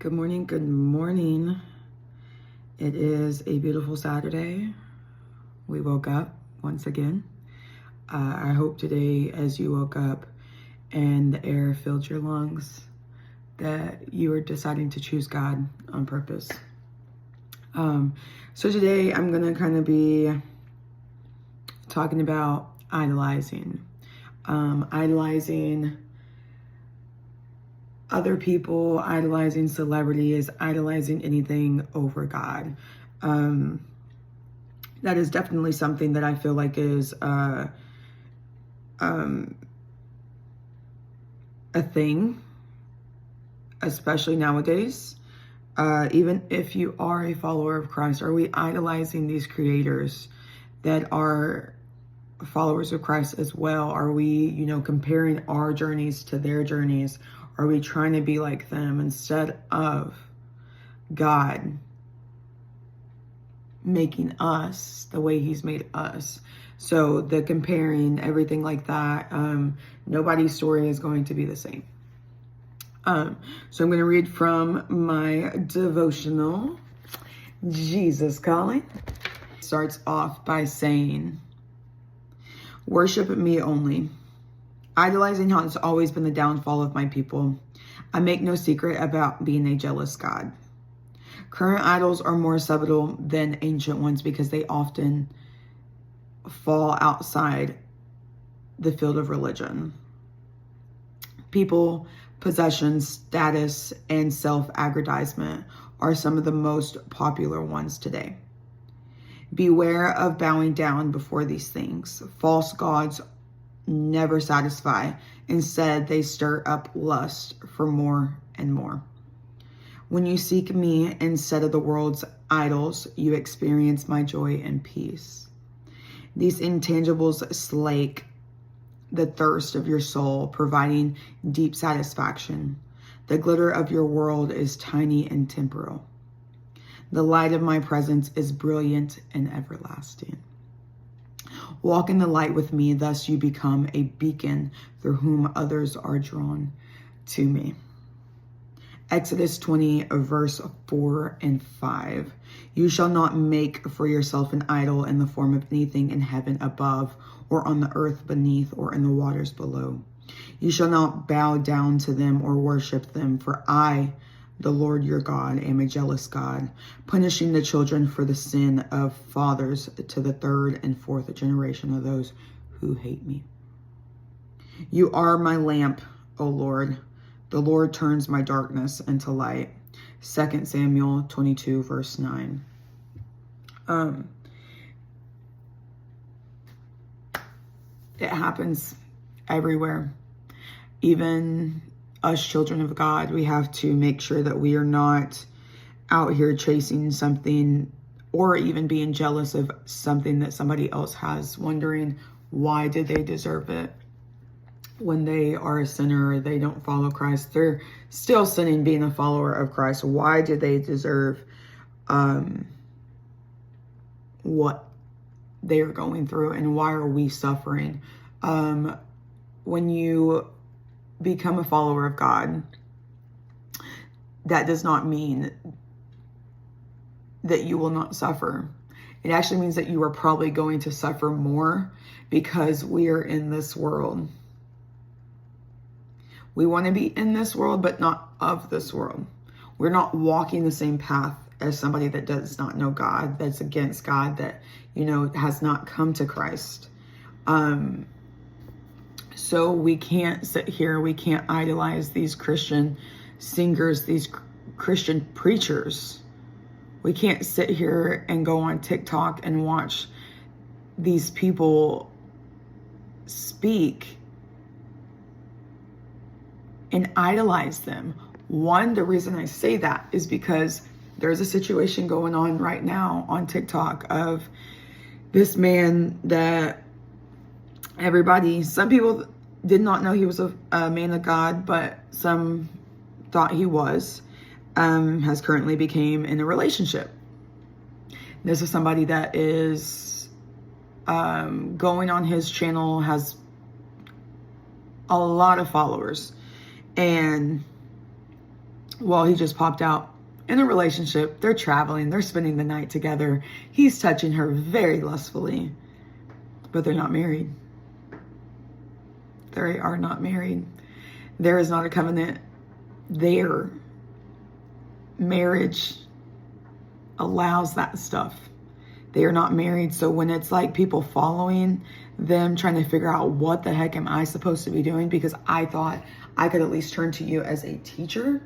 Good morning. Good morning. It is a beautiful Saturday. We woke up once again. I hope today, as you woke up and the air filled your lungs, that you are deciding to choose God on purpose. So today I'm going to kind of be talking about idolizing. Idolizing other people, idolizing celebrities, idolizing anything over God. That is definitely something that I feel like is a thing, especially nowadays. Even if you are a follower of Christ, are we idolizing these creators that are followers of Christ as well? Are we, comparing our journeys to their journeys? Are we trying to be like them instead of God making us the way he's made us? So the comparing, everything like that, nobody's story is going to be the same. So I'm going to read from my devotional, Jesus Calling. It starts off by saying, "Worship me only. Idolizing has always been the downfall of my people. I make no secret about being a jealous God. Current idols are more subtle than ancient ones because they often fall outside the field of religion. People, possessions, status, and self-aggrandizement are some of the most popular ones today. Beware of bowing down before these things. False gods never satisfy. Instead, they stir up lust for more and more. When you seek me instead of the world's idols, you experience my joy and peace. These intangibles slake the thirst of your soul, providing deep satisfaction. The glitter of your world is tiny and temporal. The light of my presence is brilliant and everlasting. Walk in the light with me, thus you become a beacon through whom others are drawn to me." Exodus 20, verse 4 and 5. "You shall not make for yourself an idol in the form of anything in heaven above, or on the earth beneath, or in the waters below. You shall not bow down to them or worship them, for I, the Lord your God, am a jealous God, punishing the children for the sin of fathers to the third and fourth generation of those who hate me. You are my lamp, O Lord. The Lord turns my darkness into light." 2 Samuel 22, verse 9. It happens everywhere. Even us children of God, we have to make sure that we are not out here chasing something or even being jealous of something that somebody else has, wondering why did they deserve it when they are a sinner or they don't follow Christ. They're still sinning being a follower of Christ. Why did they deserve what they are going through, and why are we suffering? When you become a follower of God, that does not mean that you will not suffer. It actually means that you are probably going to suffer more, because we are in this world. We want to be in this world, but not of this world. We're not walking the same path as somebody that does not know God, that's against God, that, has not come to Christ. So we can't sit here, we can't idolize these Christian singers, these Christian preachers. We can't sit here and go on TikTok and watch these people speak and idolize them. One, the reason I say that is because there's a situation going on right now on TikTok of this man that some people did not know he was a man of God, but some thought he was, has currently became in a relationship. This is somebody that is going on his channel, has a lot of followers. And Well, he just popped out in a relationship. They're traveling. They're spending the night together. He's touching her very lustfully, but they're not married. They are not married. There is not a covenant there. Marriage allows that stuff. They are not married. So when it's like people following them, trying to figure out what the heck am I supposed to be doing, because I thought I could at least turn to you as a teacher.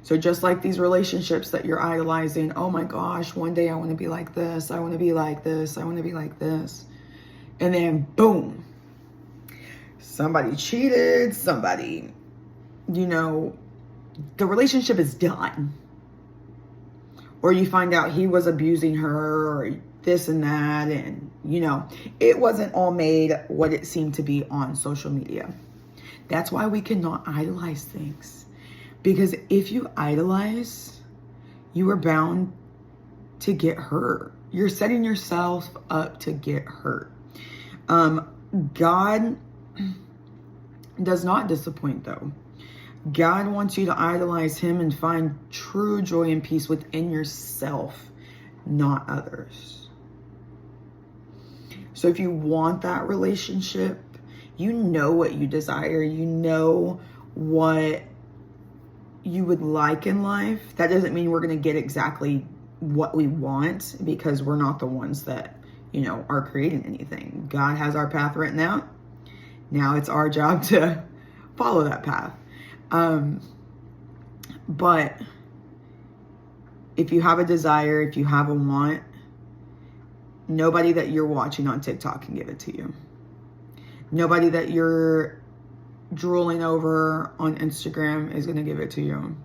So just like these relationships that you're idolizing, oh my gosh, one day I want to be like this, I want to be like this, I want to be like this. And then boom, somebody cheated, somebody, the relationship is done. Or you find out he was abusing her or this and that. And, it wasn't all made what it seemed to be on social media. That's why we cannot idolize things. Because if you idolize, you are bound to get hurt. You're setting yourself up to get hurt. God does not disappoint, though. God wants you to idolize him and find true joy and peace within yourself, not others. So if you want that relationship, you know what you desire, you know what you would like in life. That doesn't mean we're going to get exactly what we want, because we're not the ones that, are creating anything. God has our path written out. Now it's our job to follow that path. But if you have a desire, if you have a want, nobody that you're watching on TikTok can give it to you. Nobody that you're drooling over on Instagram is going to give it to you.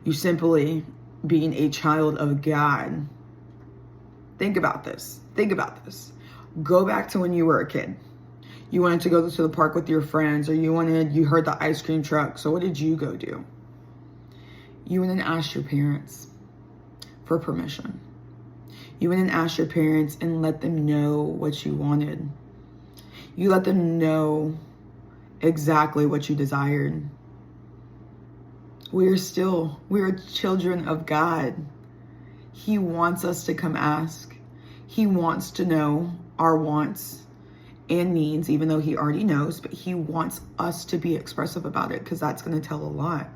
You simply, being a child of God, think about this. Think about this. Go back to when you were a kid. You wanted to go to the park with your friends, or you heard the ice cream truck. So what did you go do? You went and asked your parents for permission. You went and asked your parents and let them know what you wanted. You let them know exactly what you desired. We are children of God. He wants us to come ask. He wants to know our wants and needs, even though he already knows, but he wants us to be expressive about it, because that's going to tell a lot.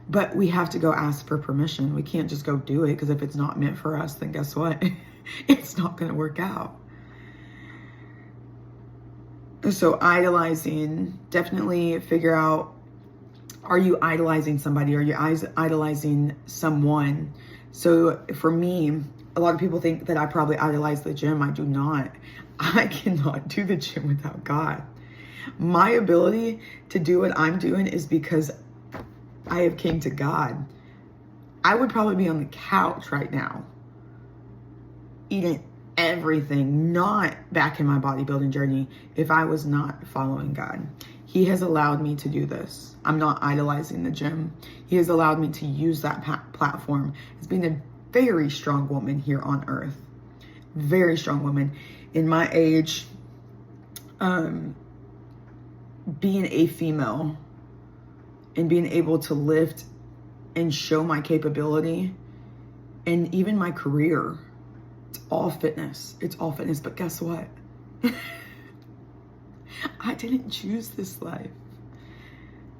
But we have to go ask for permission. We can't just go do it, because if it's not meant for us, then guess what? It's not going to work out. So idolizing, definitely figure out, are you idolizing somebody? Are you idolizing someone? So for me, a lot of people think that I probably idolize the gym. I do not. I cannot do the gym without God. My ability to do what I'm doing is because I have came to God. I would probably be on the couch right now, eating everything, not back in my bodybuilding journey, if I was not following God. He has allowed me to do this. I'm not idolizing the gym. He has allowed me to use that platform as being a very strong woman here on earth. Very strong woman. In my age, being a female and being able to lift and show my capability and even my career, it's all fitness. It's all fitness. But guess what? I didn't choose this life.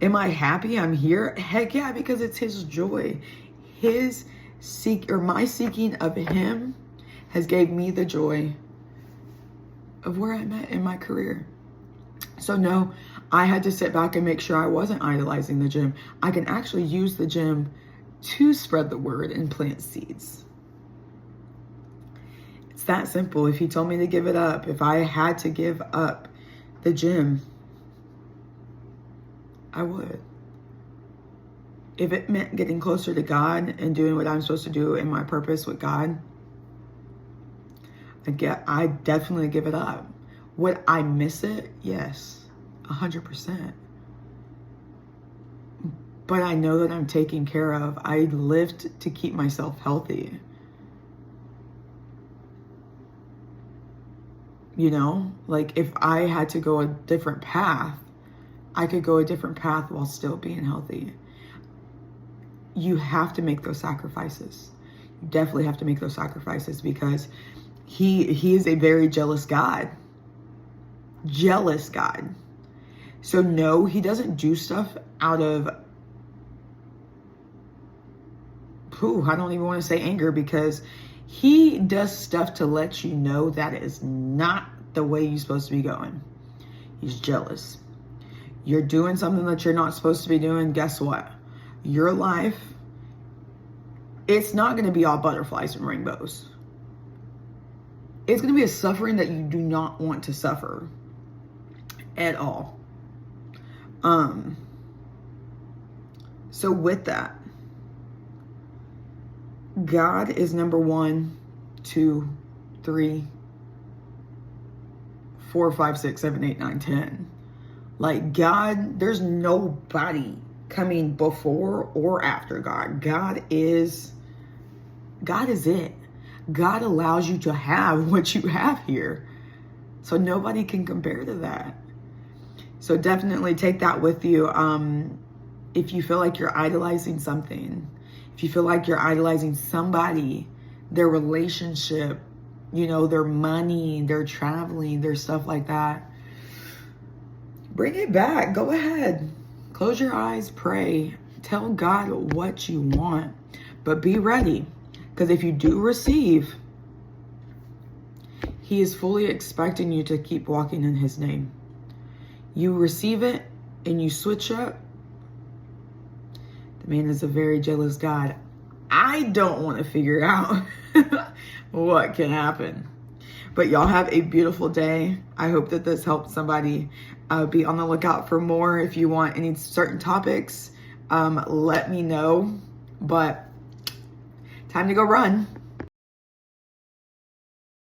Am I happy I'm here? Heck yeah, because it's his joy. My seeking of him has gave me the joy of where I'm at in my career. So no, I had to sit back and make sure I wasn't idolizing the gym. I can actually use the gym to spread the word and plant seeds. It's that simple. If he told me to give it up, if I had to give up the gym, I would. If it meant getting closer to God and doing what I'm supposed to do in my purpose with God, I definitely give it up. Would I miss it? Yes, 100%. But I know that I'm taken care of. I lived to keep myself healthy. Like if I had to go a different path, I could go a different path while still being healthy. You have to make those sacrifices. You definitely have to make those sacrifices, because he is a very jealous God. Jealous God. So no, he doesn't do stuff out of, I don't even want to say anger, because he does stuff to let you know that is not the way you're supposed to be going. He's jealous. You're doing something that you're not supposed to be doing. Guess what? Your life, it's not going to be all butterflies and rainbows. It's going to be a suffering that you do not want to suffer at all. So with that, God is number 1, 2, 3, 4, 5, 6, 7, 8, 9, 10. Like God, there's nobody coming before or after God. God is it. God allows you to have what you have here. So nobody can compare to that. So definitely take that with you. If you feel like you're idolizing something, if you feel like you're idolizing somebody, their relationship, their money, their traveling, their stuff like that, bring it back. Go ahead. Close your eyes, pray. Tell God what you want. But be ready. Because if you do receive, he is fully expecting you to keep walking in his name. You receive it and you switch up, the man is a very jealous God. I don't want to figure out what can happen. But y'all have a beautiful day. I hope that this helped somebody. Be on the lookout for more. If you want any certain topics, let me know. But time to go run.